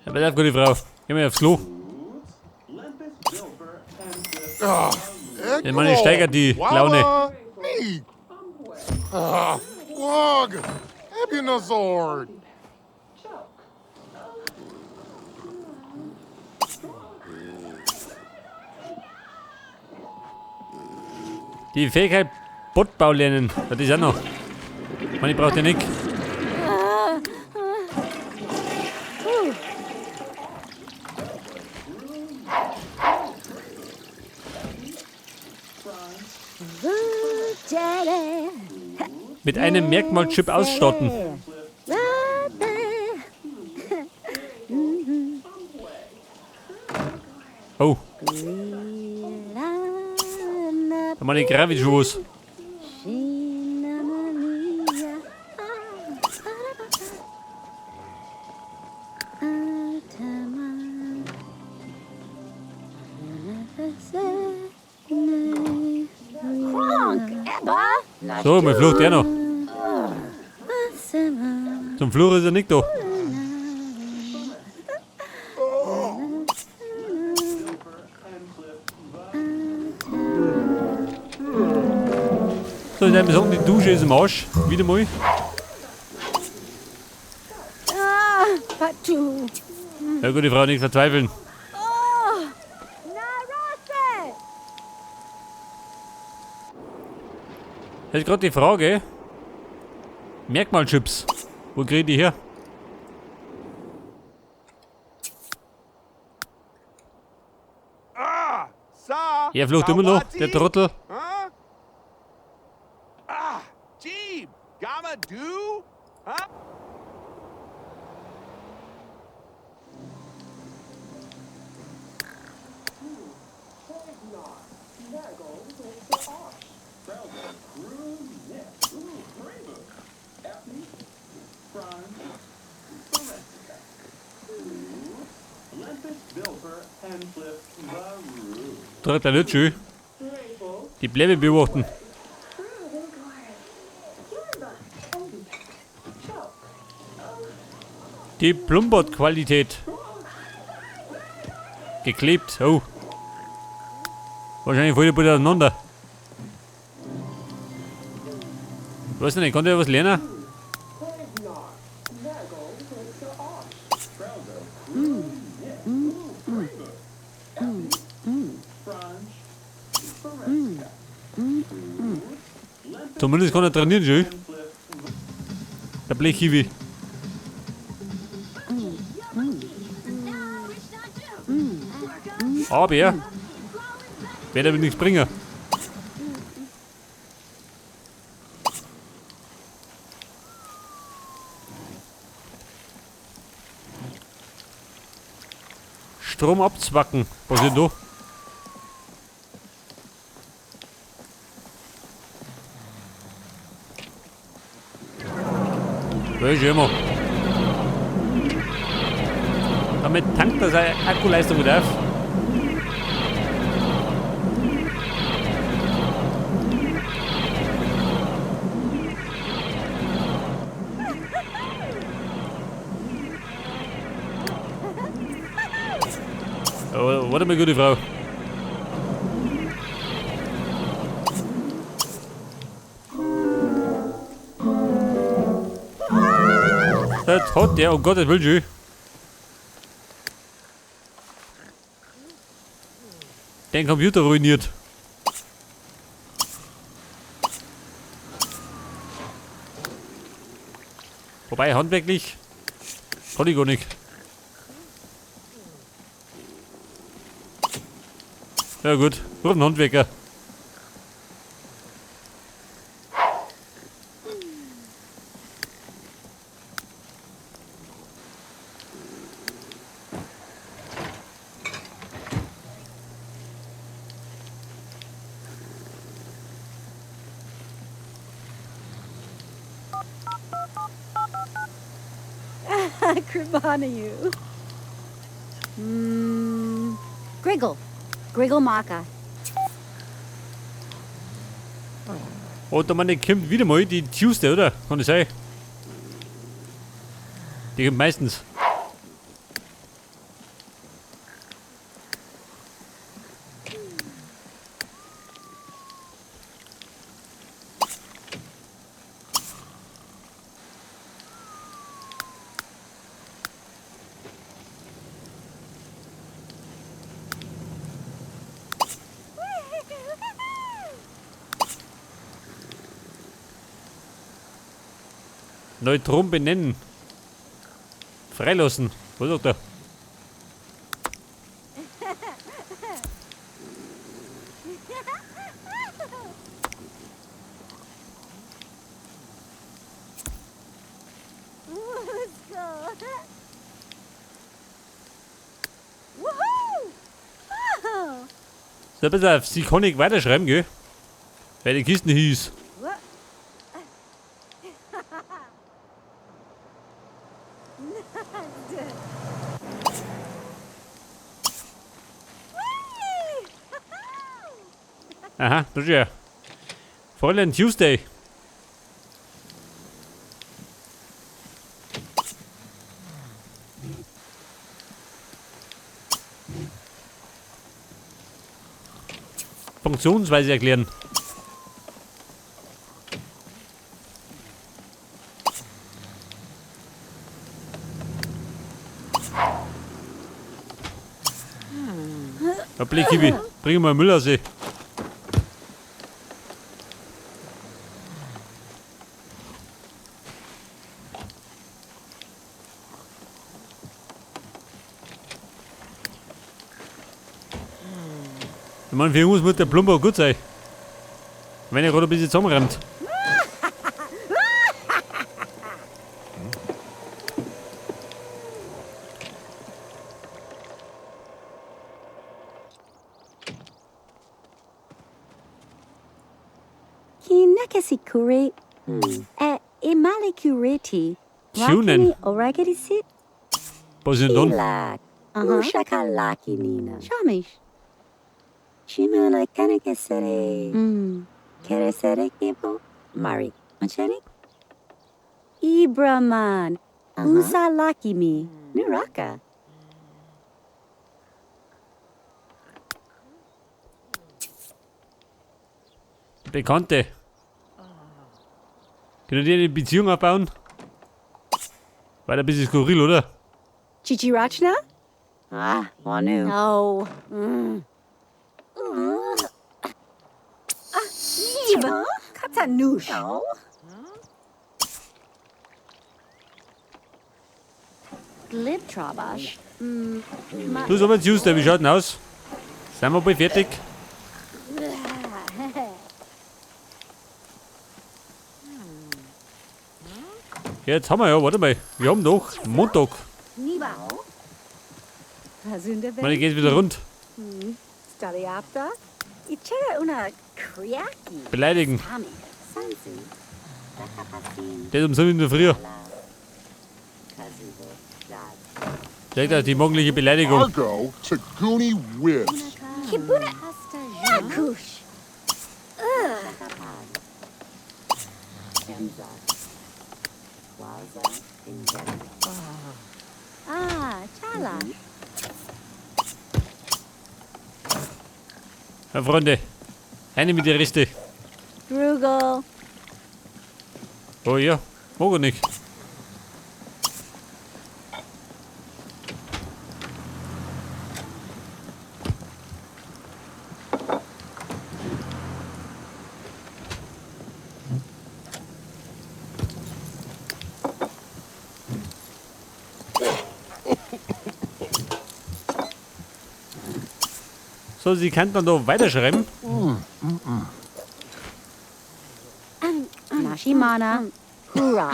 Ja, pass auf, gute Frau. Geh mal aufs Klo. Ich meine, ich steigert die Laune. Me. Log. Ebunazord. Die Fähigkeit Bootbau lernen. Das ist auch noch. Man, ich brauch den nicht. Mit einem Merkmalchip ausstatten. Oh. Da mal die Gravity-Schuss. So, mein Flucht der noch. Zum Fluch ist er nicht da. So, ich würde sagen, die Dusche ist im Arsch. Wieder mal. Ja gut, die Frau nicht verzweifeln. Jetzt gerade die Frage. Merkmalchips. Wo kriege ich die her? Er flucht immer noch, der Trottel. Jeeb, Gamma do? Huh? Tritt er nicht schön. Die Bläbe beobachten. Die Plumbot-Qualität. Geklebt. Oh. Wahrscheinlich voll gut aneinander. Weiß nicht, kann der was lernen? Zumindest kann er trainieren, schön. Der Blechhiwi. Aber ja, wird aber nichts bringen. Strom abzwacken. Was ist denn da? Weiß ich immer. Damit tankt er seine Akkuleistung wieder auf. Oh, warte mal, gute Frau. Das hat der, um Gottes Willen, schön. Den Computer ruiniert. Wobei, handwerklich kann ich gar nicht. Ja gut, ruf einen Handwerker. Kribana, Griggle. Griggle Maka. Und man kommt wieder mal die Tuesday, oder? Kann das sein? Die kommt meistens. Neutron benennen. Freilassen. Was sagt er? Let's go. Woohoo! Oh. So, pass auf, sie kann nicht weiterschreiben, gell? Weil die Kiste hieß. What? Aha, das ist ja. Fräulein Tuesday. Funktionsweise erklären. Hoppli, Kiwi, bring mal Müll aus. Ich meine, für uns muss der Plumber gut sein. Wenn er gerade ein bisschen zusammenrennt. Kinekasi kure. Imali kureti. Tunen. Oregati sit. Was ist denn dann? Ilak, Ushakalaki Nina. Shamish. Chimana Kanakesere, Mm. Keresere Kipo, Mari, Mancheri, Ibraman. Usa laki me. Nuraka. Bekannte. Können die eine Beziehung aufbauen? War ein bisschen skurril, oder? Chichirachna? Ah, Wanu. No. Iba. Katanush. No. Glibtrabash. Du, sag mal, Tuesday, wie schaut denn aus? Sind wir bald fertig? Ja, jetzt haben wir ja, warte mal. Wir haben doch Montag. Niba. Hazunda Ich meine, ich geht's wieder rund. Stariapta. Ichera una Kriaki. Beleidigen. Ami. Sansu. Takapasin. Das um 7 in der Früh. Kazubo. Dad. Direkt auf die morgendliche Beleidigung. Argo to Goonie Whiz. Kibuna. Yakush. Takapan. Shemza. Waza. Injera. Chala. Ja, Freunde. Eine mit der Reste. Grugel. Oh ja, mag er nicht. So, sie kann dann da weiterschreiben. Nashimana. Hurrah.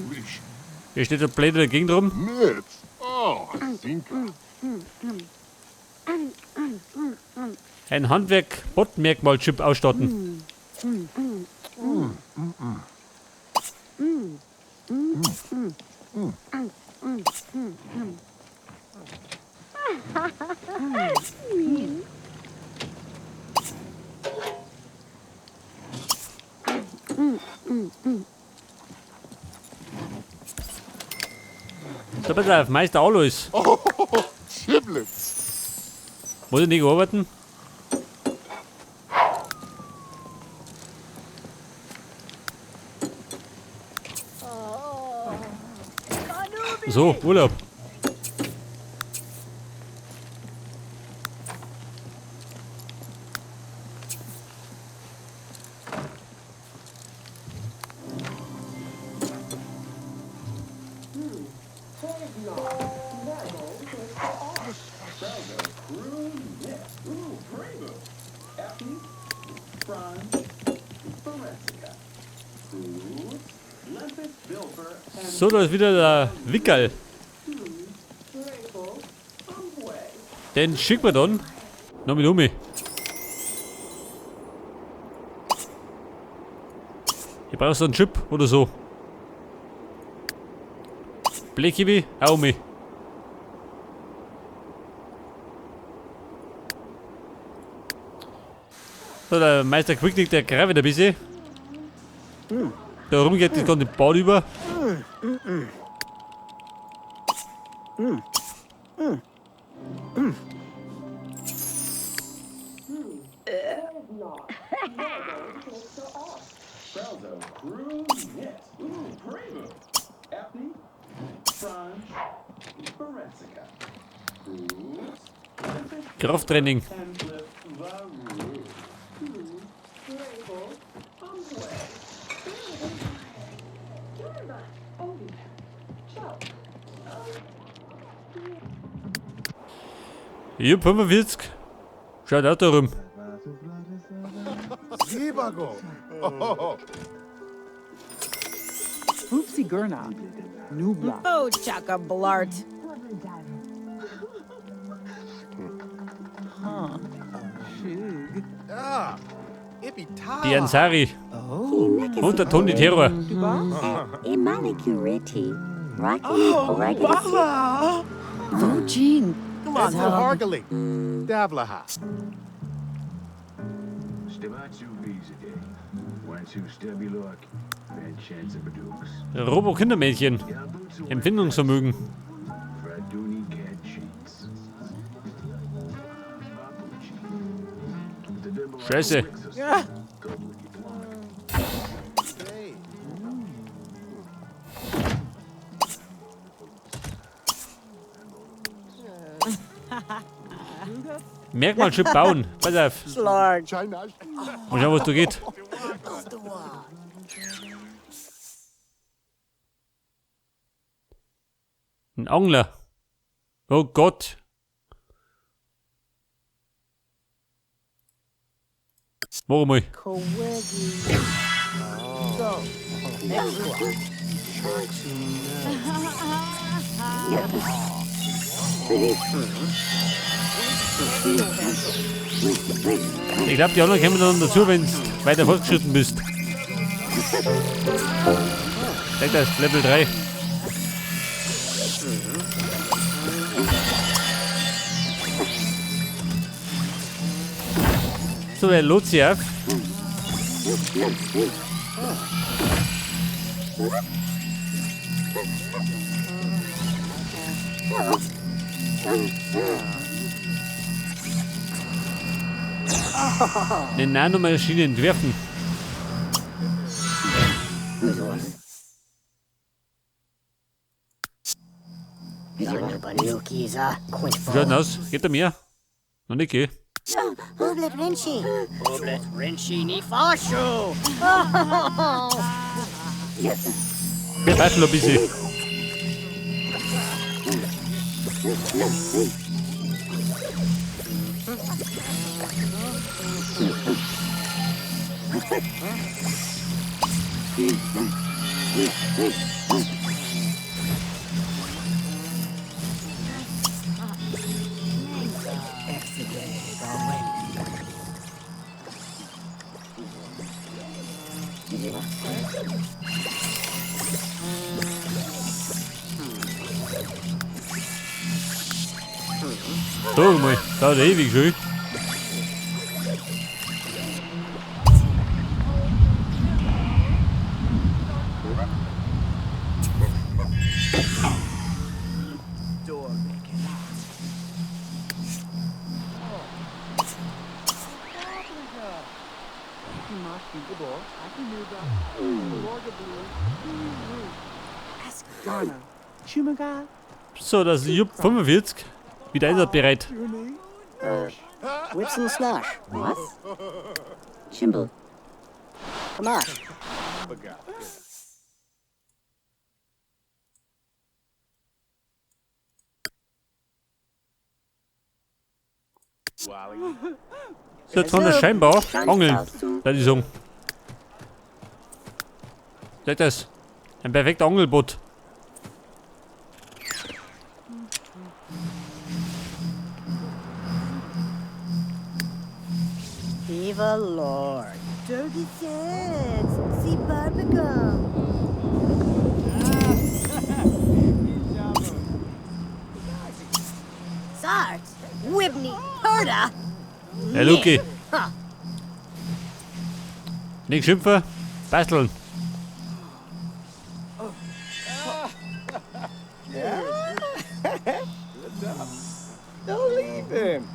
Leash. Hier steht der Blade dagegen drum. Mitts. Oh, Zinka. Ein Handwerk-Bot-Merkmal-Chip ausstatten. So, pass auf, Meister Alois. Chiblets. Muss ich nicht arbeiten? So, Urlaub. So, da ist wieder der Wickerl. Den schicken wir dann noch mit um. Hier brauchst du einen Chip oder so. Blechibi, auch um. So, der Meister Quicknick, der greift wieder ein bisschen. Da rum geht das ganze Bad über. Krafttraining. Jupp, 45. Schaut auch da rum. Zibago. Oh, Oopsie Gurna. Nubla. Oh, Chaka Blart. Shug. Ah, Ipitala. Die Ansari. Und der Tony Terror. Imanicurity. Rocky. Oregano. Vojin. Ethel Hargally. Davlaha. Stimatsu Bizide. Wansu Stabilok. Chance Badux. Robo-Kindermädchen. Empfindungsvermögen. Fraduni Cat Sheets. Scheiße. Merkmalchip bauen. Pass auf. China. Mal schauen, was da geht. Ein Angler. Oh Gott. Warum mal? Ich glaube, die anderen kommen dann dazu, wenn du weiter fortgeschritten bist. Das ist Level 3. So, er lädt sich auf. Eine Nanomaschine entwerfen. Wie schaut denn aus? Geht er mehr? Noch nicht, gell? Der weiß schon ein bisschen. So mal, dauert ewig schön. Ghana. Chumaga. So, das ist Jupp 45. Wieder einsatzbereit. Whips and Slosh. What? Chimble. Come on. So, jetzt kann er scheinbar angeln. Das ist so. Seht das? Ein perfekter Angelboot. Viva Lord. Dirty kids. See Barbacom. Sarge. Whitney. Herda. Hey, Luki. Nicht schimpfen. Basteln. Don't leave him.